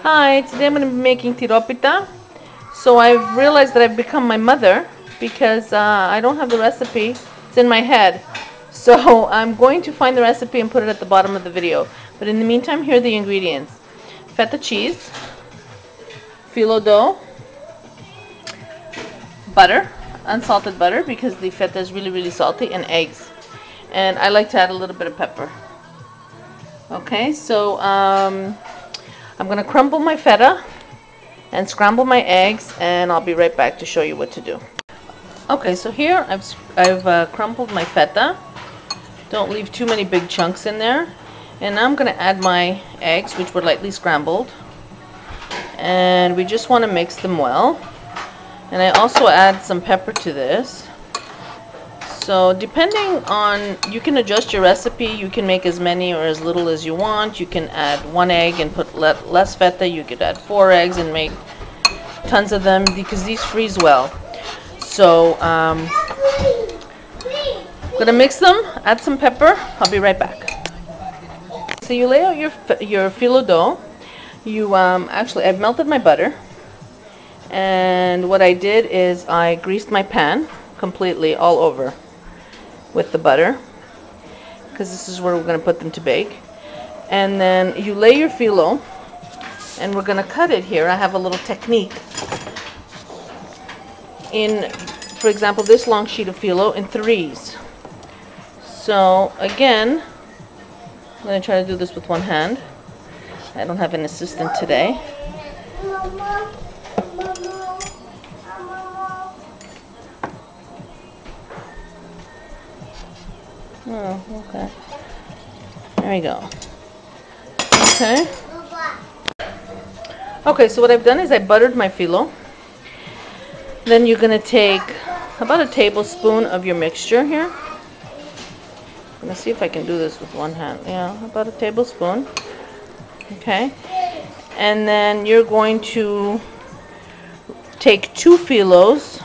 Hi, today I'm going to be making tiropita. So I've realized that I've become my mother because I don't have the recipe. It's in my head. So I'm going to find the recipe and put it at the bottom of the video. But in the meantime, here are the ingredients. Feta cheese, phyllo dough, butter, unsalted butter because the feta is really salty, and eggs. And I like to add a little bit of pepper. Okay, so I'm going to crumble my feta and scramble my eggs, and I'll be right back to show you what to do. Okay, so here I've crumbled my feta. Don't leave too many big chunks in there. And now I'm going to add my eggs, which were lightly scrambled. And we just want to mix them well. And I also add some pepper to this. So depending on, you can adjust your recipe. You can make as many or as little as you want. You can add 1 egg and put less feta. You could add 4 eggs and make tons of them because these freeze well. So I'm gonna mix them, add some pepper. I'll be right back. So you lay out your phyllo dough. You actually, I've melted my butter, and what I did is I greased my pan completely all over with the butter, because this is where we're going to put them to bake. And then you lay your phyllo, and we're going to cut it here. I have a little technique in, for example, this long sheet of phyllo in 3s. So again, I'm going to try to do this with one hand. I don't have an assistant today. Oh, okay. There we go. Okay. Okay, so what I've done is I buttered my phyllo. Then you're going to take about a tablespoon of your mixture here. I'm going to see if I can do this with one hand. Yeah, about a tablespoon. Okay. And then you're going to take 2 phyllos.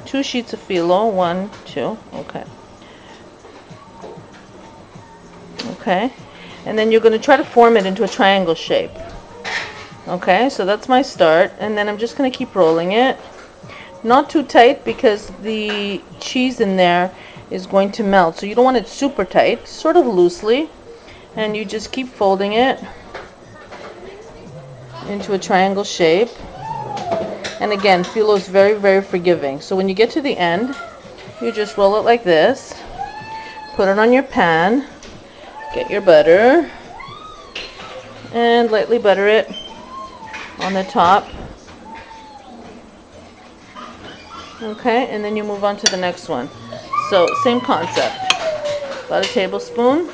2 sheets of phyllo, 1, 2, okay. Okay, and then you're going to try to form it into a triangle shape. Okay, so that's my start, and then I'm just going to keep rolling it. Not too tight because the cheese in there is going to melt, so you don't want it super tight, sort of loosely, and you just keep folding it into a triangle shape. And again, phyllo is very forgiving. So when you get to the end, you just roll it like this, put it on your pan, get your butter, and lightly butter it on the top. Okay, and then you move on to the next one. So same concept, about a tablespoon.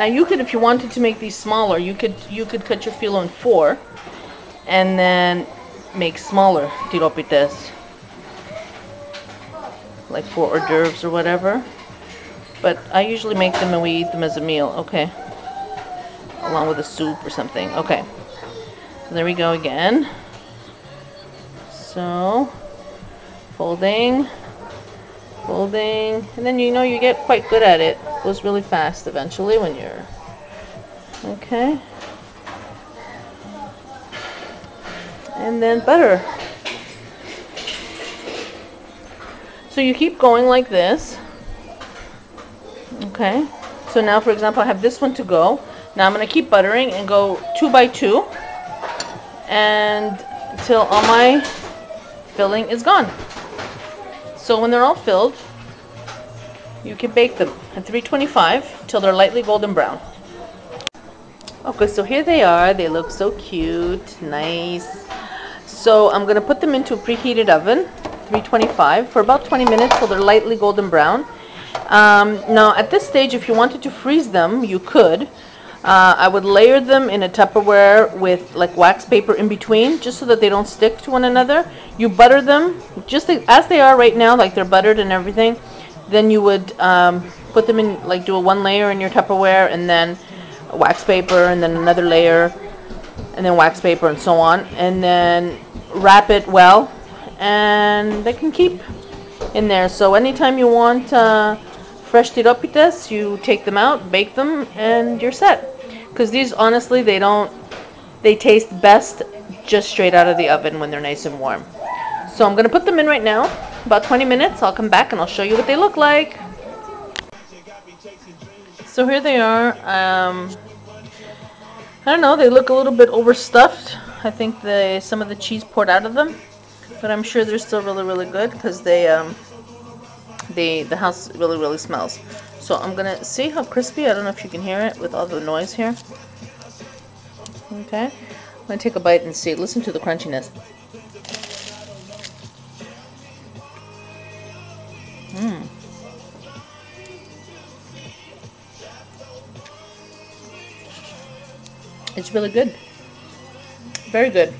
Now you could, if you wanted to make these smaller, you could cut your phyllo in 4. And then make smaller tiropites, like for hors d'oeuvres or whatever. But I usually make them and we eat them as a meal, okay? Along with a soup or something, okay. So there we go again. So, folding, and then you know you get quite good at it. It goes really fast eventually when you're, okay. And then butter. So you keep going like this. Okay. So now, for example, I have this one to go. Now I'm going to keep buttering and go 2 by 2 and until all my filling is gone. So when they're all filled, you can bake them at 325 till they're lightly golden brown. Okay, so here they are. They look so cute, nice. So I'm going to put them into a preheated oven, 325, for about 20 minutes till they're lightly golden brown. Now at this stage, if you wanted to freeze them, you could. I would layer them in a Tupperware with like wax paper in between, just so that they don't stick to one another. You butter them just as they are right now, like they're buttered and everything. Then you would put them in, like do a 1 layer in your Tupperware, and then wax paper, and then another layer, and then wax paper, and so on, and then wrap it well, and they can keep in there. So anytime you want fresh tiropites, you take them out, bake them, and you're set. Because these, honestly, they taste best just straight out of the oven when they're nice and warm. So I'm going to put them in right now. About 20 minutes. I'll come back and I'll show you what they look like. So here they are. I don't know, they look a little bit overstuffed. I think some of the cheese poured out of them. But I'm sure they're still really, really good because the house really, really smells. So I'm going to see how crispy. I don't know if you can hear it with all the noise here. Okay. I'm going to take a bite and see. Listen to the crunchiness. It's really good. Very good.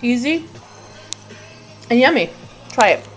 Easy and yummy. Try it.